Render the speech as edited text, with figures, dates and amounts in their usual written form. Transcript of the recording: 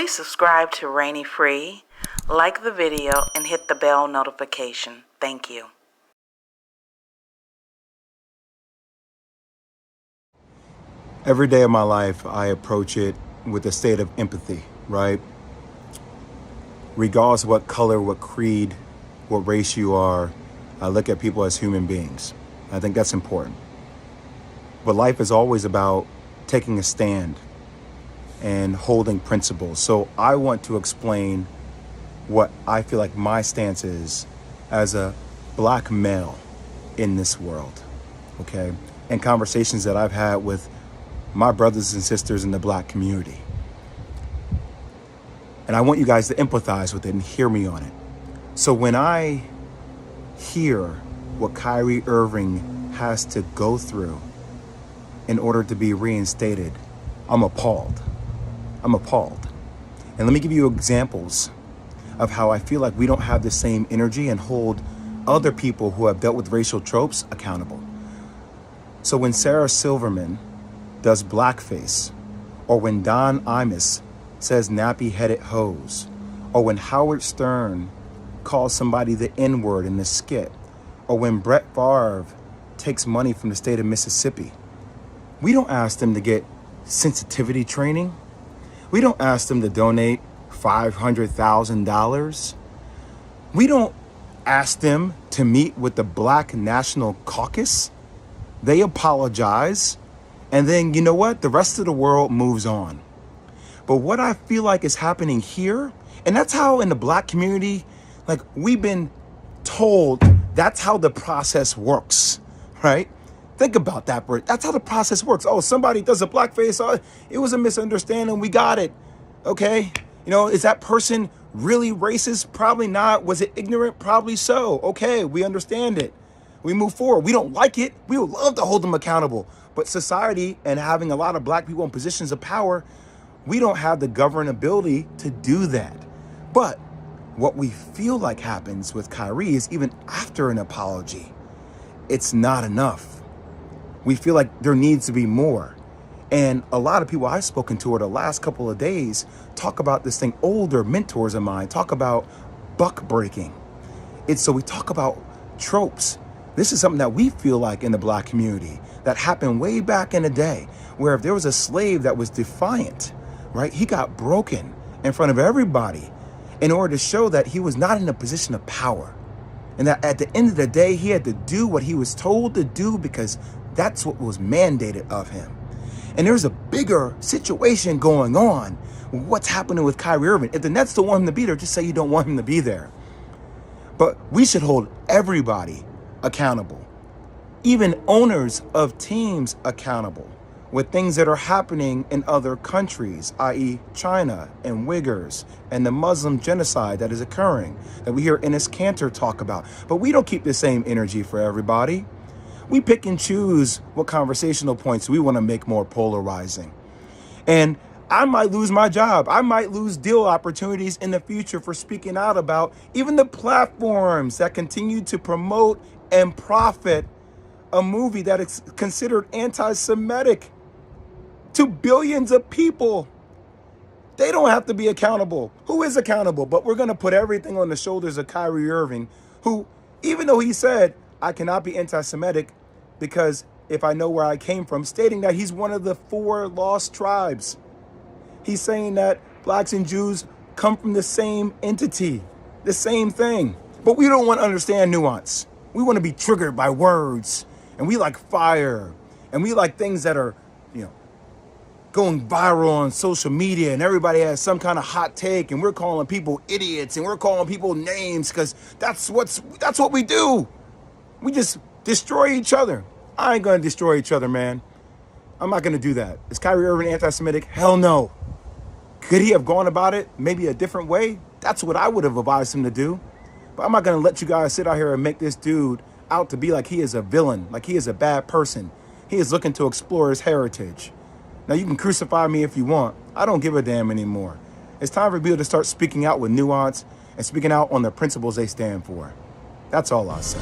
Please subscribe to Rainy Free, like the video, and hit the bell notification. Thank you. Every day of my life, I approach it with a state of empathy, right? Regardless of what color, what creed, what race you are, I look at people as human beings. I think that's important. But life is always about taking a stand and holding principles. So I want to explain what I feel like my stance is as a black male in this world, okay? And conversations that I've had with my brothers and sisters in the black community. And I want you guys to empathize with it and hear me on it. So when I hear what Kyrie Irving has to go through in order to be reinstated, I'm appalled. I'm appalled. And let me give you examples of how I feel like we don't have the same energy and hold other people who have dealt with racial tropes accountable. So when Sarah Silverman does blackface, or when Don Imus says nappy-headed hoes, or when Howard Stern calls somebody the N-word in the skit, or when Brett Favre takes money from the state of Mississippi, we don't ask them to get sensitivity training. We don't ask them to donate $500,000. We don't ask them to meet with the Black National Caucus. They apologize. And then, you know what? The rest of the world moves on. But what I feel like is happening here, and that's how in the black community, like we've been told that's how the process works, right? Think about that, Bert. That's how the process works. Oh, somebody does a blackface. Oh, it was a misunderstanding. We got it. Okay. You know, is that person really racist? Probably not. Was it ignorant? Probably so. Okay. We understand it. We move forward. We don't like it. We would love to hold them accountable. But society and having a lot of black people in positions of power, we don't have the governability to do that. But what we feel like happens with Kyrie is even after an apology, it's not enough. We feel like there needs to be more. And a lot of people I've spoken to over the last couple of days talk about this thing. Older mentors of mine talk about buck breaking. So we talk about tropes. This is something that we feel like in the black community that happened way back in the day, where if there was a slave that was defiant, right, he got broken in front of everybody in order to show that he was not in a position of power. And that at the end of the day, he had to do what he was told to do because that's what was mandated of him. And there's a bigger situation going on with what's happening with Kyrie Irving. If the Nets don't want him to be there, just say you don't want him to be there. But we should hold everybody accountable, even owners of teams accountable with things that are happening in other countries, i.e. China and Uyghurs and the Muslim genocide that is occurring, that we hear Enes Kanter talk about. But we don't keep the same energy for everybody. We pick and choose what conversational points we want to make more polarizing. And I might lose my job. I might lose deal opportunities in the future for speaking out about even the platforms that continue to promote and profit a movie that is considered anti-Semitic to billions of people. They don't have to be accountable. Who is accountable? But we're going to put everything on the shoulders of Kyrie Irving, who, even though he said, I cannot be anti-Semitic because if I know where I came from, stating that he's one of the 4 lost tribes. He's saying that blacks and Jews come from the same entity, the same thing. But we don't want to understand nuance. We want to be triggered by words, and we like fire, and we like things that are, going viral on social media, and everybody has some kind of hot take, and we're calling people idiots, and we're calling people names because that's what we do. We just destroy each other. I ain't gonna destroy each other, man. I'm not gonna do that. Is Kyrie Irving anti-Semitic? Hell no. Could he have gone about it maybe a different way? That's what I would have advised him to do. But I'm not gonna let you guys sit out here and make this dude out to be like he is a villain, like he is a bad person. He is looking to explore his heritage. Now, you can crucify me if you want. I don't give a damn anymore. It's time for people to start speaking out with nuance and speaking out on the principles they stand for. That's all I'll say.